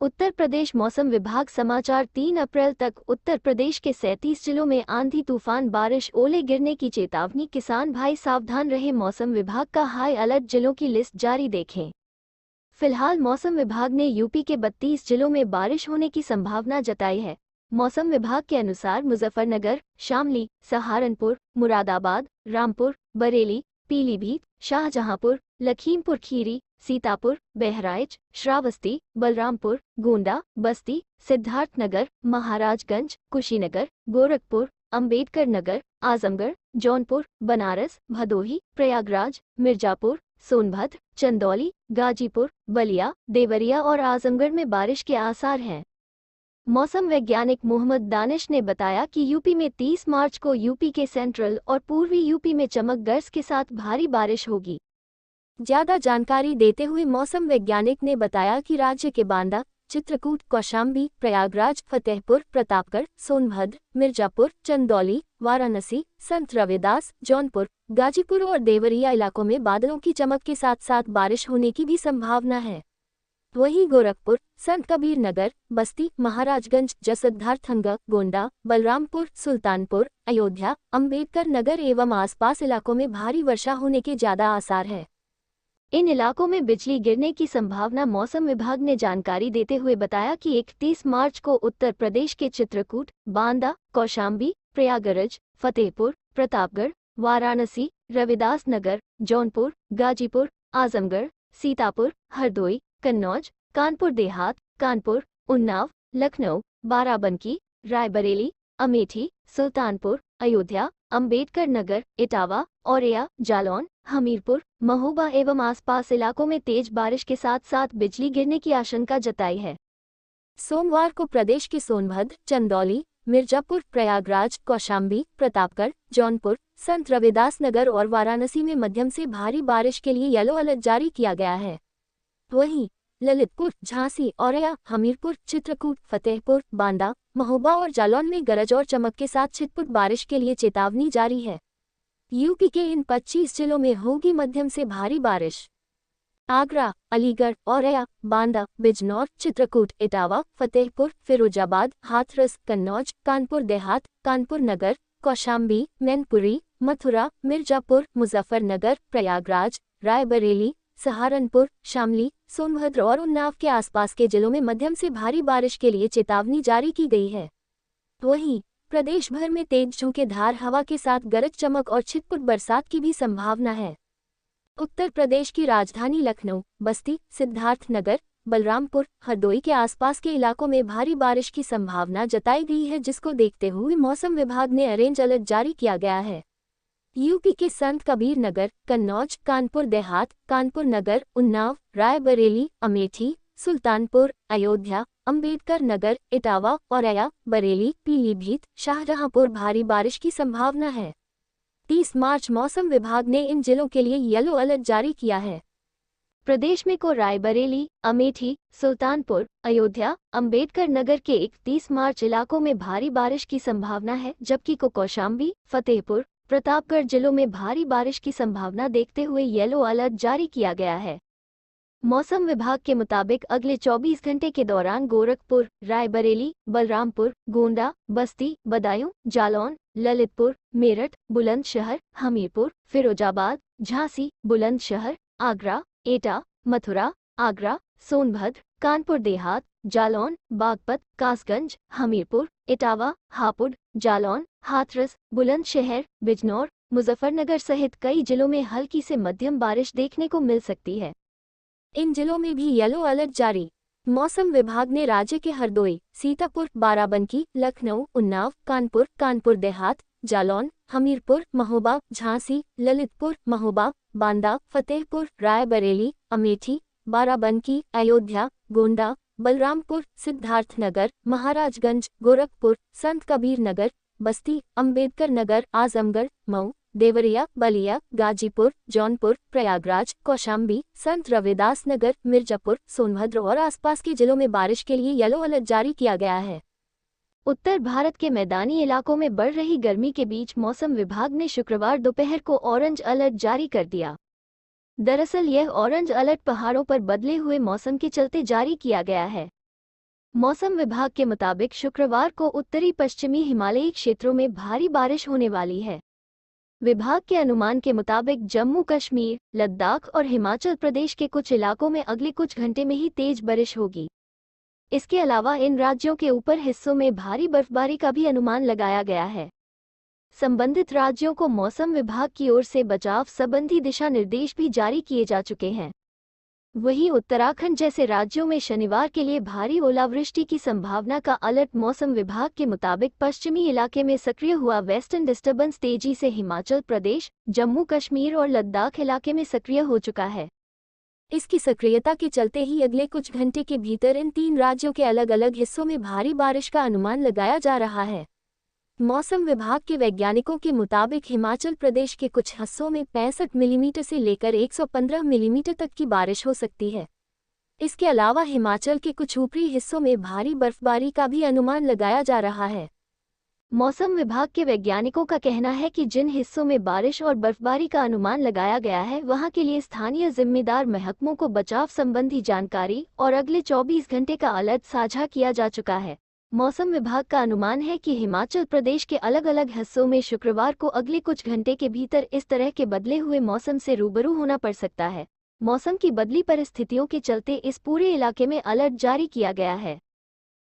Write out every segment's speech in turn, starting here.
उत्तर प्रदेश मौसम विभाग समाचार 3 अप्रैल तक उत्तर प्रदेश के 37 जिलों में आंधी तूफान बारिश ओले गिरने की चेतावनी। किसान भाई सावधान रहे। मौसम विभाग का हाई अलर्ट जिलों की लिस्ट जारी देखें। फिलहाल मौसम विभाग ने यूपी के 32 जिलों में बारिश होने की संभावना जताई है। मौसम विभाग के अनुसार मुजफ्फरनगर, शामली, सहारनपुर, मुरादाबाद, रामपुर, बरेली, पीलीभीत, शाहजहांपुर, लखीमपुर खीरी, सीतापुर, बहराइच, श्रावस्ती, बलरामपुर, गोंडा, बस्ती, सिद्धार्थनगर, महाराजगंज, कुशीनगर, गोरखपुर, अंबेडकर नगर, आजमगढ़, जौनपुर, बनारस, भदोही, प्रयागराज, मिर्जापुर, सोनभद्र, चंदौली, गाजीपुर, बलिया, देवरिया और आजमगढ़ में बारिश के आसार हैं। मौसम वैज्ञानिक मोहम्मद दानिश ने बताया कि यूपी में 30 मार्च को यूपी के सेंट्रल और पूर्वी यूपी में चमक गरज के साथ भारी बारिश होगी। ज्यादा जानकारी देते हुए मौसम वैज्ञानिक ने बताया कि राज्य के बांदा, चित्रकूट, कौशाम्बी, प्रयागराज, फतेहपुर, प्रतापगढ़, सोनभद्र, मिर्जापुर, चंदौली, वाराणसी, संत रविदास, जौनपुर, गाजीपुर और देवरिया इलाकों में बादलों की चमक के साथ साथ बारिश होने की भी संभावना है। वहीं गोरखपुर, संत कबीर नगर, बस्ती, महाराजगंज, जसोदारथनगर, गोंडा, बलरामपुर, सुल्तानपुर, अयोध्या, अंबेडकर नगर एवं आसपास इलाकों में भारी वर्षा होने के ज्यादा आसार है। इन इलाकों में बिजली गिरने की संभावना। मौसम विभाग ने जानकारी देते हुए बताया कि 31 मार्च को उत्तर प्रदेश के चित्रकूट, बांदा, कौशाम्बी, प्रयागराज, फतेहपुर, प्रतापगढ़, वाराणसी, रविदास नगर, जौनपुर, गाजीपुर, आजमगढ़, सीतापुर, हरदोई, कन्नौज, कानपुर देहात, कानपुर, उन्नाव, लखनऊ, बाराबंकी, रायबरेली, अमेठी, सुल्तानपुर, अयोध्या, अंबेडकर नगर, इटावा, औरैया, जालौन, हमीरपुर, महोबा एवं आसपास इलाकों में तेज बारिश के साथ साथ बिजली गिरने की आशंका जताई है। सोमवार को प्रदेश के सोनभद्र, चंदौली, मिर्जापुर, प्रयागराज, कौशाम्बी, प्रतापगढ़, जौनपुर, संत रविदास नगर और वाराणसी में मध्यम से भारी बारिश के लिए येलो अलर्ट जारी किया गया है। वहीं ललितपुर, झांसी, औरैया, हमीरपुर, चित्रकूट, फतेहपुर, बांदा, महोबा और जालौन में गरज और चमक के साथ छिटपुट बारिश के लिए चेतावनी जारी है। यूपी के इन 25 जिलों में होगी मध्यम से भारी बारिश। आगरा, अलीगढ़, औरैया, बांदा, बिजनौर, चित्रकूट, इटावा, फतेहपुर, फिरोजाबाद, हाथरस, कन्नौज, कानपुर देहात, कानपुर नगर, कौशाम्बी, मैनपुरी, मथुरा, मिर्जापुर, मुजफ्फरनगर, प्रयागराज, रायबरेली, सहारनपुर, शामली, सोनभद्र और उन्नाव के आसपास के जिलों में मध्यम से भारी बारिश के लिए चेतावनी जारी की गई है। वहीं प्रदेश भर में तेज झोंकेदार हवा के साथ गरज चमक और छिटपुट बरसात की भी संभावना है। उत्तर प्रदेश की राजधानी लखनऊ, बस्ती, सिद्धार्थनगर, बलरामपुर, हरदोई के आसपास के इलाकों में भारी बारिश की संभावना जताई गई है, जिसको देखते हुए मौसम विभाग ने ऑरेंज अलर्ट जारी किया गया है। यूपी के संत कबीर नगर, कन्नौज, कानपुर देहात, कानपुर नगर, उन्नाव, रायबरेली, अमेठी, सुल्तानपुर, अयोध्या, अंबेडकर नगर, इटावा, औरैया, बरेली, पीलीभीत, शाहजहांपुर भारी बारिश की संभावना है। 30 मार्च मौसम विभाग ने इन जिलों के लिए येलो अलर्ट जारी किया है। प्रदेश में को रायबरेली, अमेठी, सुल्तानपुर, अयोध्या, अंबेडकर नगर के 31 मार्च इलाकों में भारी बारिश की संभावना है, जबकि को कौशाम्बी, फतेहपुर, प्रतापगढ़ जिलों में भारी बारिश की संभावना देखते हुए येलो अलर्ट जारी किया गया है। मौसम विभाग के मुताबिक अगले 24 घंटे के दौरान गोरखपुर, रायबरेली, बलरामपुर, गोंडा, बस्ती, बदायूं, जालौन, ललितपुर, मेरठ, बुलंदशहर, हमीरपुर, फिरोजाबाद, झांसी, बुलंदशहर, आगरा, एटा, मथुरा, आगरा, सोनभद्र, कानपुर देहात, जालौन, बागपत, कासगंज, हमीरपुर, इटावा, हापुड़, जालौन, हाथरस, बुलंदशहर, बिजनौर, मुजफ्फरनगर सहित कई जिलों में हल्की से मध्यम बारिश देखने को मिल सकती है। इन जिलों में भी येलो अलर्ट जारी। मौसम विभाग ने राज्य के हरदोई, सीतापुर, बाराबंकी, लखनऊ, उन्नाव, कानपुर, कानपुर देहात, जालौन, हमीरपुर, महोबा, झांसी, ललितपुर, महोबा, बांदा, फतेहपुर, रायबरेली, अमेठी, बाराबंकी, अयोध्या, गोंडा, बलरामपुर, सिद्धार्थनगर, महाराजगंज, गोरखपुर, संत कबीर नगर, बस्ती, अंबेडकर नगर, आजमगढ़, मऊ, देवरिया, बलिया, गाजीपुर, जौनपुर, प्रयागराज, कौशाम्बी, संत रविदास नगर, मिर्जापुर, सोनभद्र और आसपास के जिलों में बारिश के लिए येलो अलर्ट जारी किया गया है। उत्तर भारत के मैदानी इलाकों में बढ़ रही गर्मी के बीच मौसम विभाग ने शुक्रवार दोपहर को ऑरेंज अलर्ट जारी कर दिया। दरअसल यह ऑरेंज अलर्ट पहाड़ों पर बदले हुए मौसम के चलते जारी किया गया है। मौसम विभाग के मुताबिक शुक्रवार को उत्तरी पश्चिमी हिमालयी क्षेत्रों में भारी बारिश होने वाली है। विभाग के अनुमान के मुताबिक जम्मू कश्मीर, लद्दाख और हिमाचल प्रदेश के कुछ इलाकों में अगले कुछ घंटे में ही तेज बारिश होगी। इसके अलावा इन राज्यों के ऊपर हिस्सों में भारी बर्फबारी का भी अनुमान लगाया गया है। संबंधित राज्यों को मौसम विभाग की ओर से बचाव संबंधी दिशा निर्देश भी जारी किए जा चुके हैं। वहीं उत्तराखंड जैसे राज्यों में शनिवार के लिए भारी ओलावृष्टि की संभावना का अलर्ट। मौसम विभाग के मुताबिक पश्चिमी इलाके में सक्रिय हुआ वेस्टर्न डिस्टर्बेंस तेजी से हिमाचल प्रदेश, जम्मू कश्मीर और लद्दाख इलाके में सक्रिय हो चुका है। इसकी सक्रियता के चलते ही अगले कुछ घंटे के भीतर इन 3 राज्यों के अलग अलग हिस्सों में भारी बारिश का अनुमान लगाया जा रहा है। मौसम विभाग के वैज्ञानिकों के मुताबिक हिमाचल प्रदेश के कुछ हिस्सों में 65 मिलीमीटर से लेकर 115 मिलीमीटर तक की बारिश हो सकती है। इसके अलावा हिमाचल के कुछ ऊपरी हिस्सों में भारी बर्फबारी का भी अनुमान लगाया जा रहा है। मौसम विभाग के वैज्ञानिकों का कहना है कि जिन हिस्सों में बारिश और बर्फबारी का अनुमान लगाया गया है, वहां के लिए स्थानीय जिम्मेदार महकमों को बचाव संबंधी जानकारी और अगले 24 घंटे का अलर्ट साझा किया जा चुका है। मौसम विभाग का अनुमान है कि हिमाचल प्रदेश के अलग अलग हिस्सों में शुक्रवार को अगले कुछ घंटे के भीतर इस तरह के बदले हुए मौसम से रूबरू होना पड़ सकता है। मौसम की बदली परिस्थितियों के चलते इस पूरे इलाके में अलर्ट जारी किया गया है।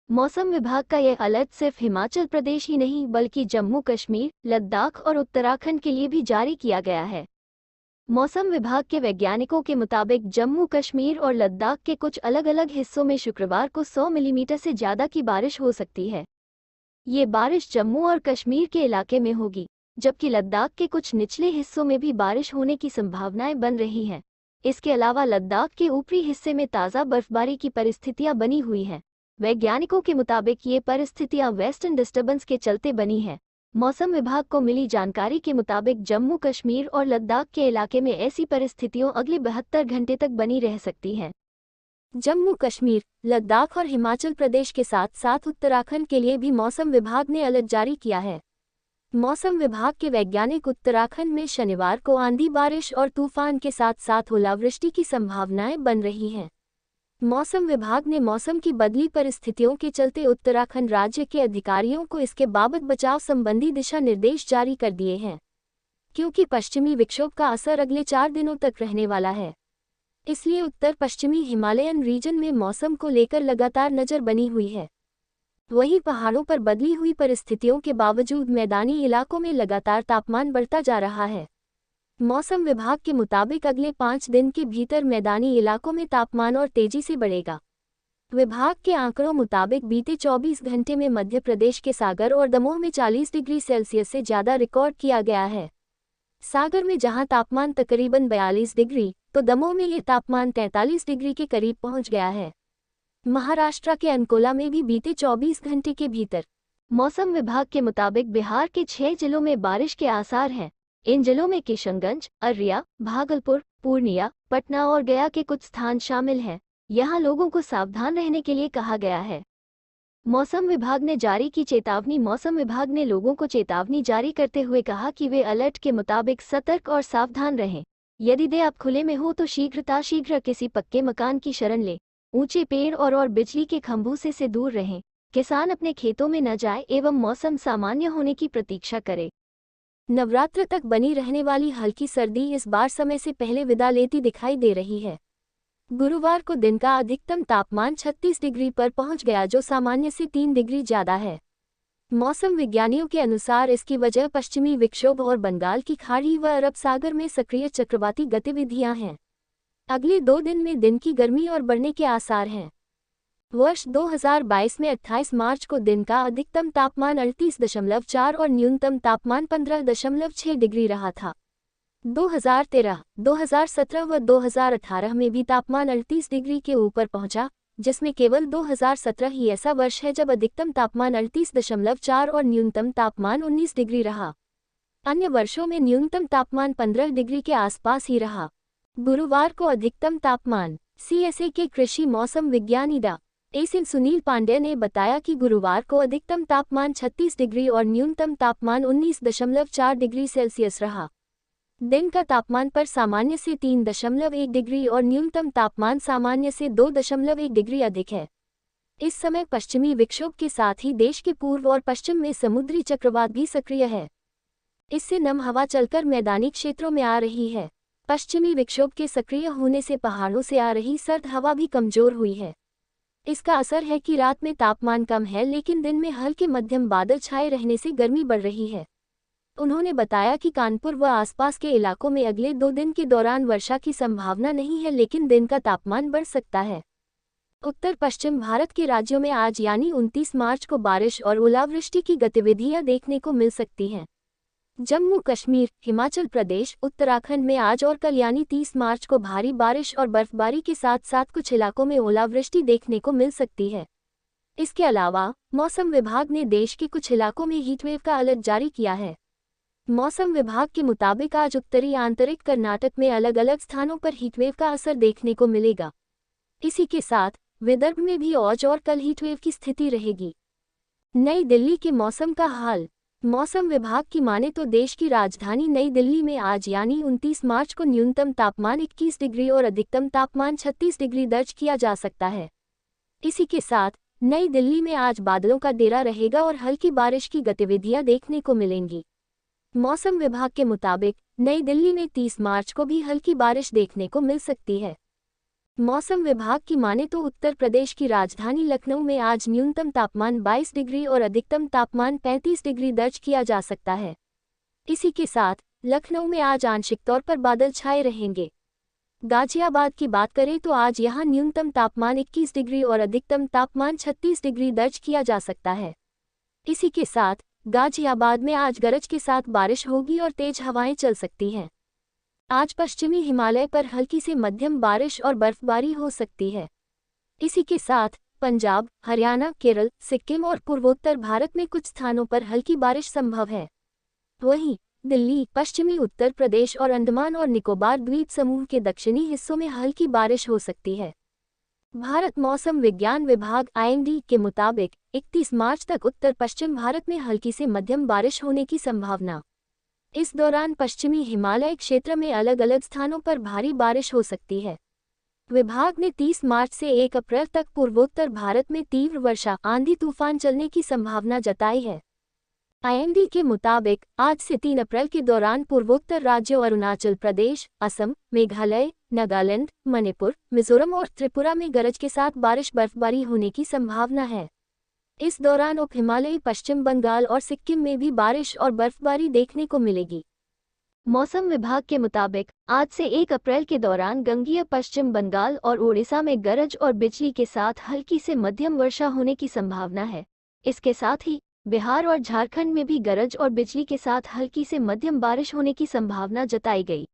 मौसम विभाग का यह अलर्ट सिर्फ हिमाचल प्रदेश ही नहीं बल्कि जम्मू कश्मीर, लद्दाख और उत्तराखंड के लिए भी जारी किया गया है। मौसम विभाग के वैज्ञानिकों के मुताबिक जम्मू कश्मीर और लद्दाख के कुछ अलग अलग हिस्सों में शुक्रवार को 100 मिलीमीटर से ज़्यादा की बारिश हो सकती है। ये बारिश जम्मू और कश्मीर के इलाके में होगी, जबकि लद्दाख के कुछ निचले हिस्सों में भी बारिश होने की संभावनाएं बन रही हैं। इसके अलावा लद्दाख के ऊपरी हिस्से में ताज़ा बर्फबारी की परिस्थितियां बनी हुई हैं। वैज्ञानिकों के मुताबिक ये परिस्थितियां वेस्टर्न डिस्टर्बेंस के चलते बनी हैं। मौसम विभाग को मिली जानकारी के मुताबिक जम्मू कश्मीर और लद्दाख के इलाके में ऐसी परिस्थितियां अगले 72 घंटे तक बनी रह सकती हैं। जम्मू कश्मीर, लद्दाख और हिमाचल प्रदेश के साथ साथ उत्तराखंड के लिए भी मौसम विभाग ने अलर्ट जारी किया है। मौसम विभाग के वैज्ञानिक उत्तराखंड में शनिवार को आंधी बारिश और तूफान के साथ साथ ओलावृष्टि की संभावनाएं बन रही हैं। मौसम विभाग ने मौसम की बदली परिस्थितियों के चलते उत्तराखंड राज्य के अधिकारियों को इसके बाबत बचाव संबंधी दिशा निर्देश जारी कर दिए हैं। क्योंकि पश्चिमी विक्षोभ का असर अगले 4 दिनों तक रहने वाला है, इसलिए उत्तर पश्चिमी हिमालयन रीजन में मौसम को लेकर लगातार नजर बनी हुई है। वहीं पहाड़ों पर बदली हुई परिस्थितियों के बावजूद मैदानी इलाकों में लगातार तापमान बढ़ता जा रहा है। मौसम विभाग के मुताबिक अगले 5 दिन के भीतर मैदानी इलाकों में तापमान और तेजी से बढ़ेगा। विभाग के आंकड़ों मुताबिक बीते 24 घंटे में मध्य प्रदेश के सागर और दमोह में 40 डिग्री सेल्सियस से ज़्यादा रिकॉर्ड किया गया है। सागर में जहां तापमान तकरीबन 42 डिग्री, तो दमोह में ये तापमान 43 डिग्री के करीब पहुंच गया है। महाराष्ट्र के अंकोला में भी बीते 24 घंटे के भीतर मौसम विभाग के मुताबिक बिहार के 6 जिलों में बारिश के आसार हैं। इन जिलों में किशनगंज, अररिया, भागलपुर, पूर्णिया, पटना और गया के कुछ स्थान शामिल हैं। यहां लोगों को सावधान रहने के लिए कहा गया है। मौसम विभाग ने जारी की चेतावनी। मौसम विभाग ने लोगों को चेतावनी जारी करते हुए कहा कि वे अलर्ट के मुताबिक सतर्क और सावधान रहें। यदि आप खुले में हो तो शीघ्र किसी पक्के मकान की शरण लें। ऊंचे पेड़ और बिजली के खंभों से दूर रहें। किसान अपने खेतों में न जाए एवं मौसम सामान्य होने की प्रतीक्षा करें। नवरात्र तक बनी रहने वाली हल्की सर्दी इस बार समय से पहले विदा लेती दिखाई दे रही है। गुरुवार को दिन का अधिकतम तापमान 36 डिग्री पर पहुंच गया, जो सामान्य से 3 डिग्री ज़्यादा है। मौसम विज्ञानियों के अनुसार इसकी वजह पश्चिमी विक्षोभ और बंगाल की खाड़ी व अरब सागर में सक्रिय चक्रवाती गतिविधियां हैं। अगले 2 दिन में दिन की गर्मी और बढ़ने के आसार हैं। वर्ष 2022 में 28 मार्च को दिन का अधिकतम तापमान 38.4 और न्यूनतम तापमान 15.6 डिग्री रहा था। 2013, 2017 व 2018 में भी तापमान 38 डिग्री के ऊपर पहुंचा, जिसमें केवल 2017 ही ऐसा वर्ष है जब अधिकतम तापमान 38.4 और न्यूनतम तापमान 19 डिग्री रहा। अन्य वर्षों में न्यूनतम तापमान 15 डिग्री के आसपास ही रहा। गुरुवार को अधिकतम तापमान CSA के कृषि मौसम विज्ञानी डा. एस. सुनील पांडे ने बताया कि गुरुवार को अधिकतम तापमान 36 डिग्री और न्यूनतम तापमान 19.4 डिग्री सेल्सियस रहा। दिन का तापमान पर सामान्य से 3.1 डिग्री और न्यूनतम तापमान सामान्य से 2.1 डिग्री अधिक है। इस समय पश्चिमी विक्षोभ के साथ ही देश के पूर्व और पश्चिम में समुद्री चक्रवात भी सक्रिय है। इससे नम हवा चलकर मैदानी क्षेत्रों में आ रही है। पश्चिमी विक्षोभ के सक्रिय होने से पहाड़ों से आ रही सर्द हवा भी कमजोर हुई है। इसका असर है कि रात में तापमान कम है, लेकिन दिन में हल्के मध्यम बादल छाए रहने से गर्मी बढ़ रही है। उन्होंने बताया कि कानपुर व आसपास के इलाकों में अगले 2 दिन के दौरान वर्षा की संभावना नहीं है, लेकिन दिन का तापमान बढ़ सकता है। उत्तर पश्चिम भारत के राज्यों में आज यानी 29 मार्च को बारिश और ओलावृष्टि की गतिविधियां देखने को मिल सकती हैं। जम्मू कश्मीर, हिमाचल प्रदेश, उत्तराखंड में आज और कल यानी 30 मार्च को भारी बारिश और बर्फबारी के साथ साथ कुछ इलाकों में ओलावृष्टि देखने को मिल सकती है। इसके अलावा मौसम विभाग ने देश के कुछ इलाकों में हीटवेव का अलर्ट जारी किया है। मौसम विभाग के मुताबिक आज उत्तरी आंतरिक कर्नाटक में अलग अलग स्थानों पर हीटवेव का असर देखने को मिलेगा। इसी के साथ विदर्भ में भी आज और कल हीटवेव की स्थिति रहेगी। नई दिल्ली के मौसम का हाल। मौसम विभाग की माने तो देश की राजधानी नई दिल्ली में आज यानी 29 मार्च को न्यूनतम तापमान 21 डिग्री और अधिकतम तापमान 36 डिग्री दर्ज किया जा सकता है। इसी के साथ नई दिल्ली में आज बादलों का डेरा रहेगा और हल्की बारिश की गतिविधियां देखने को मिलेंगी। मौसम विभाग के मुताबिक नई दिल्ली में 30 मार्च को भी हल्की बारिश देखने को मिल सकती है। मौसम विभाग की माने तो उत्तर प्रदेश की राजधानी लखनऊ में आज न्यूनतम तापमान 22 डिग्री और अधिकतम तापमान 35 डिग्री दर्ज किया जा सकता है। इसी के साथ लखनऊ में आज आंशिक तौर पर बादल छाए रहेंगे। गाजियाबाद की बात करें तो आज यहां न्यूनतम तापमान 21 डिग्री और अधिकतम तापमान 36 डिग्री दर्ज किया जा सकता है। इसी के साथ गाजियाबाद में आज गरज के साथ बारिश होगी और तेज हवाएं चल सकती हैं। आज पश्चिमी हिमालय पर हल्की से मध्यम बारिश और बर्फबारी हो सकती है। इसी के साथ पंजाब, हरियाणा, केरल, सिक्किम और पूर्वोत्तर भारत में कुछ स्थानों पर हल्की बारिश संभव है। वहीं दिल्ली, पश्चिमी उत्तर प्रदेश और अंडमान और निकोबार द्वीप समूह के दक्षिणी हिस्सों में हल्की बारिश हो सकती है। भारत मौसम विज्ञान विभाग (IMD) के मुताबिक 31 मार्च तक उत्तर पश्चिम भारत में हल्की से मध्यम बारिश होने की संभावना। इस दौरान पश्चिमी हिमालय क्षेत्र में अलग अलग स्थानों पर भारी बारिश हो सकती है। विभाग ने 30 मार्च से 1 अप्रैल तक पूर्वोत्तर भारत में तीव्र वर्षा, आंधी तूफान चलने की संभावना जताई है। IMD के मुताबिक आज से 3 अप्रैल के दौरान पूर्वोत्तर राज्यों अरुणाचल प्रदेश, असम, मेघालय, नागालैंड, मणिपुर, मिजोरम और त्रिपुरा में गरज के साथ बारिश बर्फबारी होने की संभावना है। इस दौरान उप हिमालयी पश्चिम बंगाल और सिक्किम में भी बारिश और बर्फबारी देखने को मिलेगी। मौसम विभाग के मुताबिक आज से 1 अप्रैल के दौरान गंगीय पश्चिम बंगाल और ओडिशा में गरज और बिजली के साथ हल्की से मध्यम वर्षा होने की संभावना है। इसके साथ ही बिहार और झारखंड में भी गरज और बिजली के साथ हल्की से मध्यम बारिश होने की संभावना जताई गई।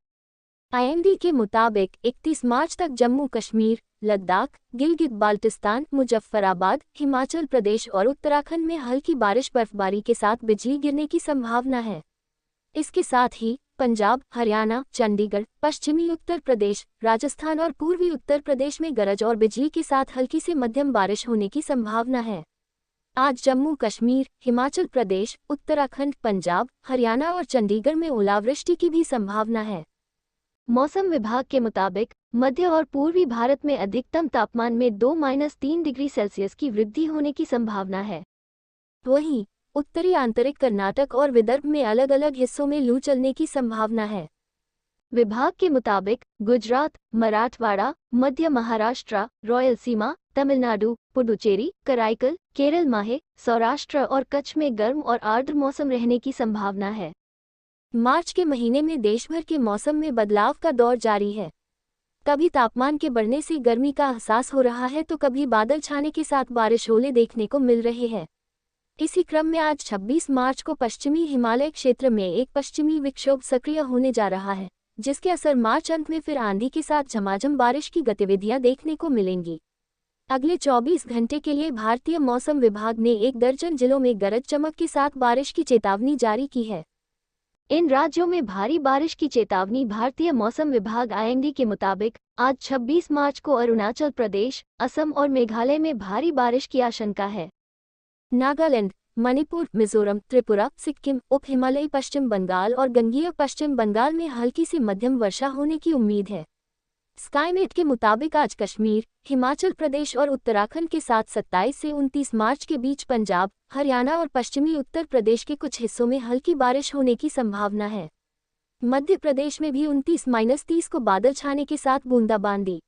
IMD के मुताबिक 31 मार्च तक जम्मू कश्मीर, लद्दाख, गिलगित बाल्टिस्तान, मुजफ्फराबाद, हिमाचल प्रदेश और उत्तराखंड में हल्की बारिश बर्फबारी के साथ बिजली गिरने की संभावना है। इसके साथ ही पंजाब, हरियाणा, चंडीगढ़, पश्चिमी उत्तर प्रदेश, राजस्थान और पूर्वी उत्तर प्रदेश में गरज और बिजली के साथ हल्की से मध्यम बारिश होने की संभावना है। आज जम्मू कश्मीर, हिमाचल प्रदेश, उत्तराखंड, पंजाब, हरियाणा और चंडीगढ़ में ओलावृष्टि की भी संभावना है। मौसम विभाग के मुताबिक मध्य और पूर्वी भारत में अधिकतम तापमान में 2-3 डिग्री सेल्सियस की वृद्धि होने की संभावना है। वहीं उत्तरी आंतरिक कर्नाटक और विदर्भ में अलग अलग हिस्सों में लू चलने की संभावना है। विभाग के मुताबिक गुजरात, मराठवाड़ा, मध्य महाराष्ट्र, रायलसीमा, तमिलनाडु, पुडुचेरी, कराईकल, केरल, माहे, सौराष्ट्र और कच्छ में गर्म और आर्द्र मौसम रहने की संभावना है। मार्च के महीने में देश भर के मौसम में बदलाव का दौर जारी है। कभी तापमान के बढ़ने से गर्मी का एहसास हो रहा है तो कभी बादल छाने के साथ बारिश ओले देखने को मिल रहे हैं। इसी क्रम में आज 26 मार्च को पश्चिमी हिमालय क्षेत्र में एक पश्चिमी विक्षोभ सक्रिय होने जा रहा है, जिसके असर मार्च अंत में फिर आंधी के साथ झमाझम बारिश की गतिविधियां देखने को मिलेंगी। अगले 24 घंटे के लिए भारतीय मौसम विभाग ने 1 दर्जन जिलों में गरज चमक के साथ बारिश की चेतावनी जारी की है। इन राज्यों में भारी बारिश की चेतावनी भारतीय मौसम विभाग (IMD) के मुताबिक आज 26 मार्च को अरुणाचल प्रदेश, असम और मेघालय में भारी बारिश की आशंका है। नागालैंड, मणिपुर, मिजोरम, त्रिपुरा, सिक्किम, उप हिमालयी पश्चिम बंगाल और गंगीय पश्चिम बंगाल में हल्की से मध्यम वर्षा होने की उम्मीद है। स्काईमेट के मुताबिक आज कश्मीर, हिमाचल प्रदेश और उत्तराखंड के साथ 27 से 29 मार्च के बीच पंजाब, हरियाणा और पश्चिमी उत्तर प्रदेश के कुछ हिस्सों में हल्की बारिश होने की संभावना है। मध्य प्रदेश में भी 29-30 को बादल छाने के साथ बूंदाबांदी